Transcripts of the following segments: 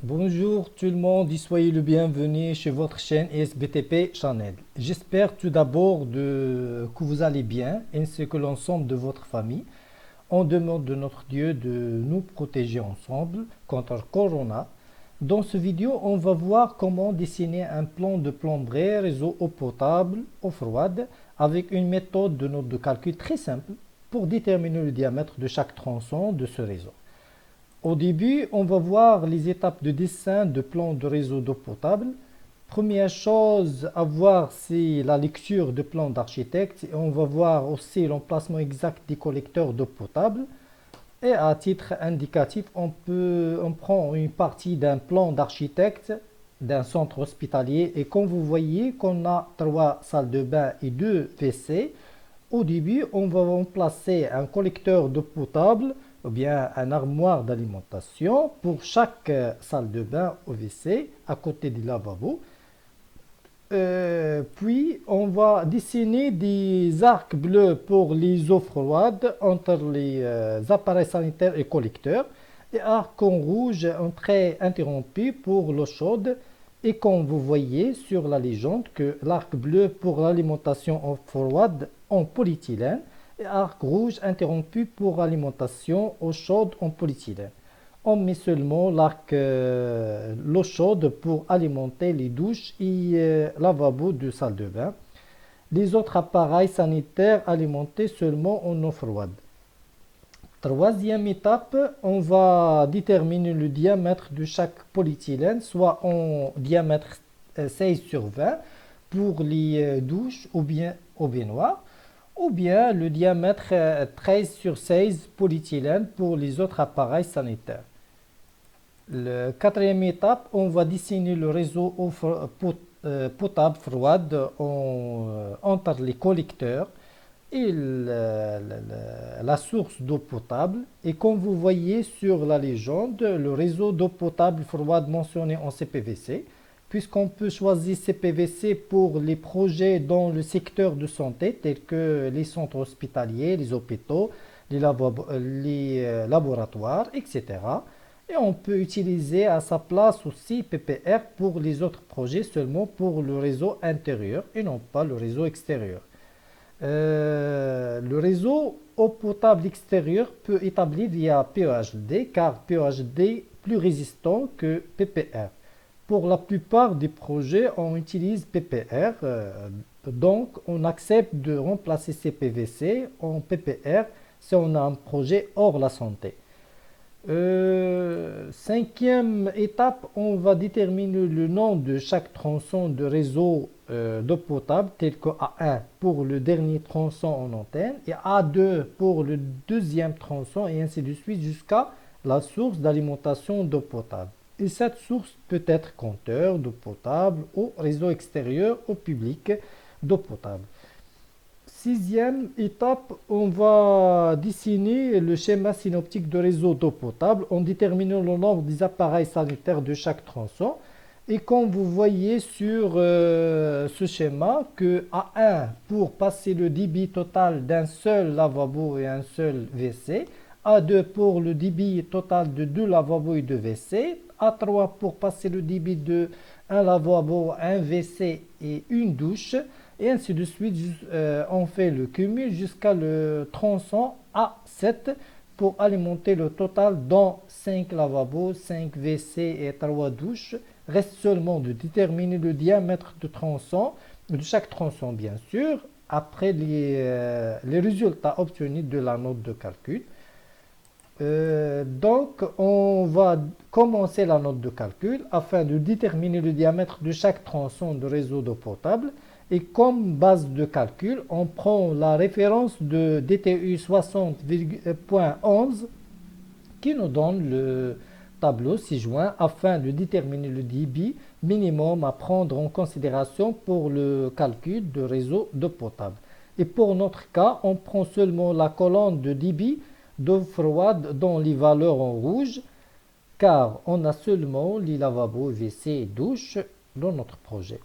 Bonjour tout le monde et soyez le bienvenu chez votre chaîne SBTP Channel. J'espère tout d'abord que vous allez bien ainsi que l'ensemble de votre famille. On demande de notre Dieu de nous protéger ensemble contre le Corona. Dans ce vidéo, on va voir comment dessiner un plan de plomberie réseau eau potable, eau froide, avec une méthode de note de calcul très simple pour déterminer le diamètre de chaque tronçon de ce réseau. Au début, on va voir les étapes de dessin de plan de réseau d'eau potable. Première chose à voir, c'est la lecture de plan d'architecte. Et on va voir aussi l'emplacement exact des collecteurs d'eau potable. Et à titre indicatif, on prend une partie d'un plan d'architecte d'un centre hospitalier. Et comme vous voyez qu'on a 3 salles de bain et 2 WC, au début, on va remplacer un collecteur d'eau potable ou bien un armoire d'alimentation pour chaque salle de bain au WC à côté du lavabo. Puis, on va dessiner des arcs bleus pour les eaux froides entre les appareils sanitaires et collecteurs et arcs en rouge en trait interrompu pour l'eau chaude. Et comme vous voyez sur la légende que l'arc bleu pour l'alimentation eau froide en polyéthylène et arc rouge interrompu pour l'alimentation eau chaude en polyéthylène. On met seulement l'eau chaude pour alimenter les douches et lavabo de salle de bain. Les autres appareils sanitaires alimentés seulement en eau froide. Troisième étape, on va déterminer le diamètre de chaque polyéthylène, soit en diamètre 16 sur 20 pour les douches ou bien au baignoire, ou bien le diamètre 13 sur 16 polyéthylène pour les autres appareils sanitaires. La quatrième étape, on va dessiner le réseau potable froide entre les collecteurs et la source d'eau potable. Et comme vous voyez sur la légende, le réseau d'eau potable froide mentionné en CPVC, puisqu'on peut choisir CPVC pour les projets dans le secteur de santé, tels que les centres hospitaliers, les hôpitaux, les laboratoires, etc. Et on peut utiliser à sa place aussi PPR pour les autres projets, seulement pour le réseau intérieur et non pas le réseau extérieur. Le réseau eau potable extérieur peut établir via PEHD car PEHD est plus résistant que PPR. Pour la plupart des projets, on utilise PPR, donc on accepte de remplacer ces PVC en PPR si on a un projet hors la santé. Cinquième étape, on va déterminer le nom de chaque tronçon de réseau d'eau potable, tel que A1 pour le dernier tronçon en antenne et A2 pour le deuxième tronçon et ainsi de suite jusqu'à la source d'alimentation d'eau potable. Et cette source peut être compteur d'eau potable ou réseau extérieur au public d'eau potable. Sixième étape, on va dessiner le schéma synoptique de réseau d'eau potable en déterminant le nombre des appareils sanitaires de chaque tronçon. Et comme vous voyez sur ce schéma, que A1 pour passer le débit total d'un seul lavabo et un seul WC, A2 pour le débit total de 2 lavabos et 2 WC, A3 pour passer le débit de un lavabo, un WC et une douche, et ainsi de suite. On fait le cumul jusqu'à le tronçon A7 pour alimenter le total dont 5 lavabos, 5 WC et 3 douches. Reste seulement de déterminer le diamètre de tronçon, de chaque tronçon bien sûr, après les résultats obtenus de la note de calcul. Donc, on va commencer la note de calcul afin de déterminer le diamètre de chaque tronçon de réseau d'eau potable. Et comme base de calcul, on prend la référence de DTU 60.11 qui nous donne le tableau ci-joint afin de déterminer le débit minimum à prendre en considération pour le calcul de réseau d'eau potable. Et pour notre cas, on prend seulement la colonne de débit d'eau froide dans les valeurs en rouge, car on a seulement les lavabos, WC et douches dans notre projet.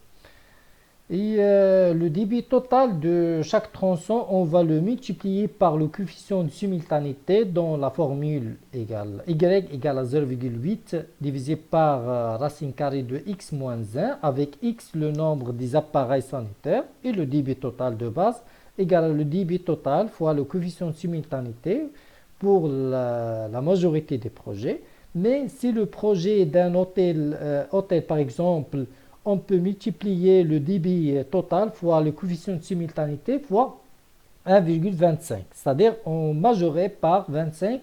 Et le débit total de chaque tronçon, on va le multiplier par le coefficient de simultanéité dans la formule égale y égale à 0,8 divisé par racine carrée de x moins 1 avec x le nombre des appareils sanitaires et le débit total de base égale le débit total fois le coefficient de simultanéité pour la majorité des projets. Mais si le projet est d'un hôtel par exemple, on peut multiplier le débit total fois le coefficient de simultanéité fois 1,25. C'est-à-dire on majorait par 25%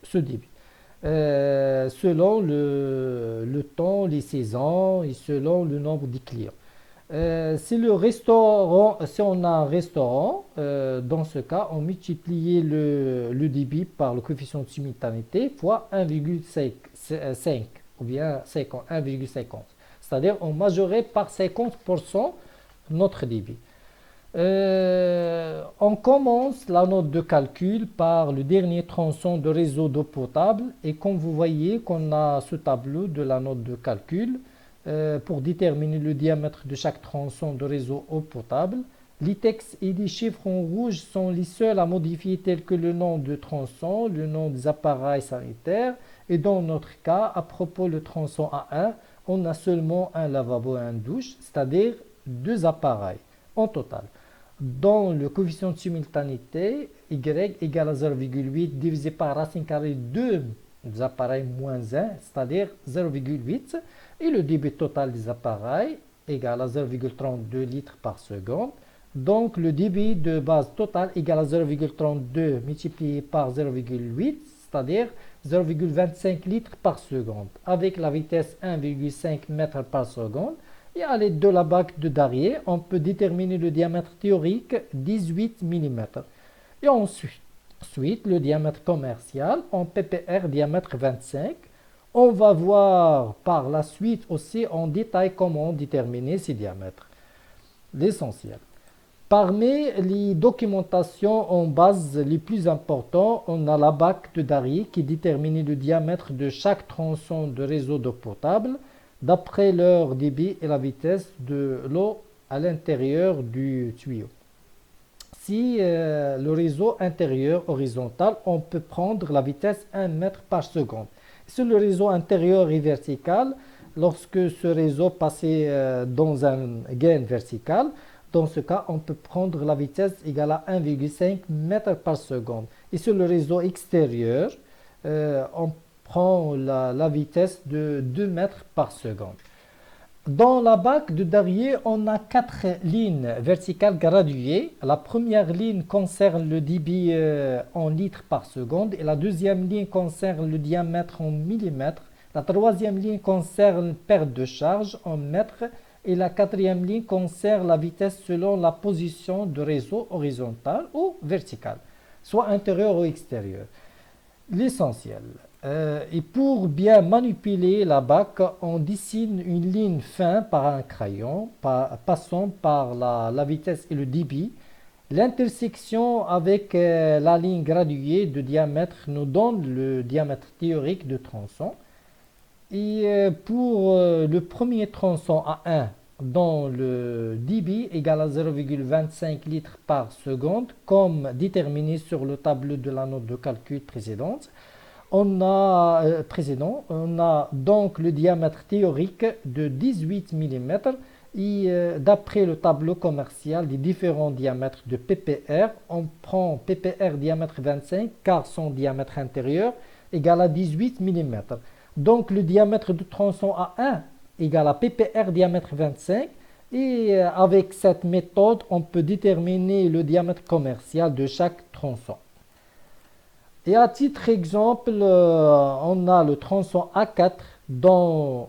ce débit. Selon le temps, les saisons et selon le nombre de clients. Si on a un restaurant, dans ce cas, on multiplie le débit par le coefficient de simultanéité fois 1,5 ou bien 1,50. C'est-à-dire on majorait par 50% notre débit. On commence la note de calcul par le dernier tronçon de réseau d'eau potable et comme vous voyez qu'on a ce tableau de la note de calcul pour déterminer le diamètre de chaque tronçon de réseau eau potable. Les textes et les chiffres en rouge sont les seuls à modifier tels que le nom de tronçon, le nom des appareils sanitaires et dans notre cas, à propos du tronçon A1, on a seulement un lavabo et une douche, c'est-à-dire deux appareils en total. Dans le coefficient de simultanéité, y égale à 0,8 divisé par racine carrée de des appareils moins 1, c'est-à-dire 0,8, et le débit total des appareils égale à 0,32 litres par seconde. Donc le débit de base total égale à 0,32 multiplié par 0,8, c'est-à-dire 0,25 litres par seconde, avec la vitesse 1,5 mètres par seconde. Et à l'aide de la bague de Darrier, on peut déterminer le diamètre théorique 18 mm. Et ensuite, le diamètre commercial en ppr diamètre 25. On va voir par la suite aussi en détail comment déterminer ces diamètres. L'essentiel. Parmi les documentations en base les plus importantes, on a la bague de Darrier qui détermine le diamètre de chaque tronçon de réseau d'eau potable d'après leur débit et la vitesse de l'eau à l'intérieur du tuyau. Si le réseau intérieur horizontal, on peut prendre la vitesse 1 mètre par seconde. Si le réseau intérieur est vertical, lorsque ce réseau passait dans un gain vertical, dans ce cas, on peut prendre la vitesse égale à 1,5 mètre par seconde. Et sur le réseau extérieur, on prend la vitesse de 2 mètres par seconde. Dans la bague de Darrier, on a 4 lignes verticales graduées. La première ligne concerne le débit en litres par seconde et la deuxième ligne concerne le diamètre en millimètres. La troisième ligne concerne perte de charge en mètres et la quatrième ligne concerne la vitesse selon la position de réseau horizontal ou vertical, soit intérieur ou extérieur. L'essentiel. Et pour bien manipuler la bague, on dessine une ligne fin par un crayon, passant par la vitesse et le débit. L'intersection avec la ligne graduée de diamètre nous donne le diamètre théorique de tronçon. Et pour le premier tronçon A1, dont le débit égale à 0,25 litres par seconde, comme déterminé sur le tableau de la note de calcul précédente, on a donc le diamètre théorique de 18 mm et d'après le tableau commercial des différents diamètres de PPR, on prend PPR diamètre 25 car son diamètre intérieur égale à 18 mm. Donc le diamètre du tronçon A1 égale à PPR diamètre 25 et avec cette méthode, on peut déterminer le diamètre commercial de chaque tronçon. Et à titre exemple, on a le tronçon A4 dont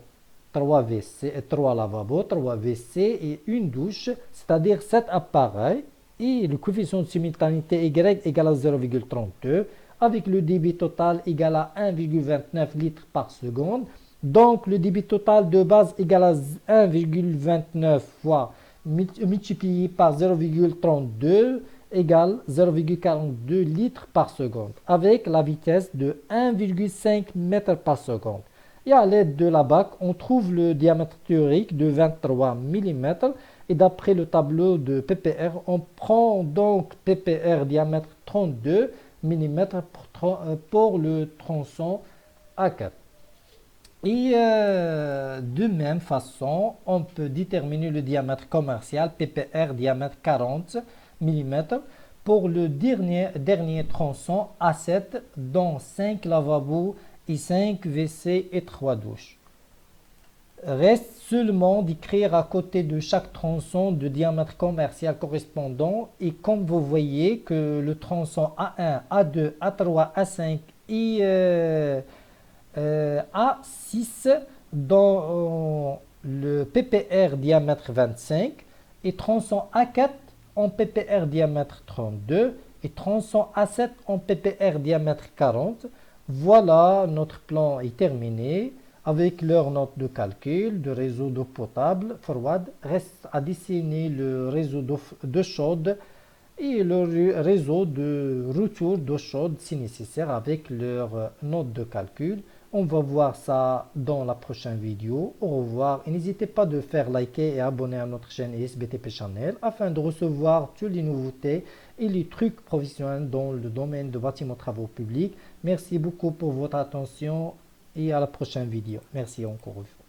3 WC, 3 lavabos, 3 WC et une douche, c'est-à-dire 7 appareils et le coefficient de simultanéité Y égale à 0,32 avec le débit total égal à 1,29 litres par seconde. Donc le débit total de base égale à 1,29 fois multiplié par 0,32 égale 0,42 litres par seconde avec la vitesse de 1,5 mètres par seconde. Et à l'aide de la bac, on trouve le diamètre théorique de 23 mm. Et d'après le tableau de PPR, on prend donc PPR diamètre 32 mm pour le tronçon A4. Et de même façon, on peut déterminer le diamètre commercial PPR diamètre 40 mm pour le dernier tronçon A7 dont 5 lavabos et 5 WC et 3 douches. Reste seulement d'écrire à côté de chaque tronçon de diamètre commercial correspondant et comme vous voyez que le tronçon A1, A2, A3, A5 et A6 dans le PPR diamètre 25 et tronçon A4 en PPR diamètre 32 et tronçon A7 en PPR diamètre 40. Voilà, notre plan est terminé. Avec leur note de calcul de réseau d'eau potable, Forward reste à dessiner le réseau d'eau chaude et le réseau de retour d'eau chaude si nécessaire avec leur note de calcul. On va voir ça dans la prochaine vidéo. Au revoir et n'hésitez pas de faire liker et abonner à notre chaîne ISBTP Channel afin de recevoir toutes les nouveautés et les trucs professionnels dans le domaine de bâtiments travaux publics. Merci beaucoup pour votre attention et à la prochaine vidéo. Merci encore une fois.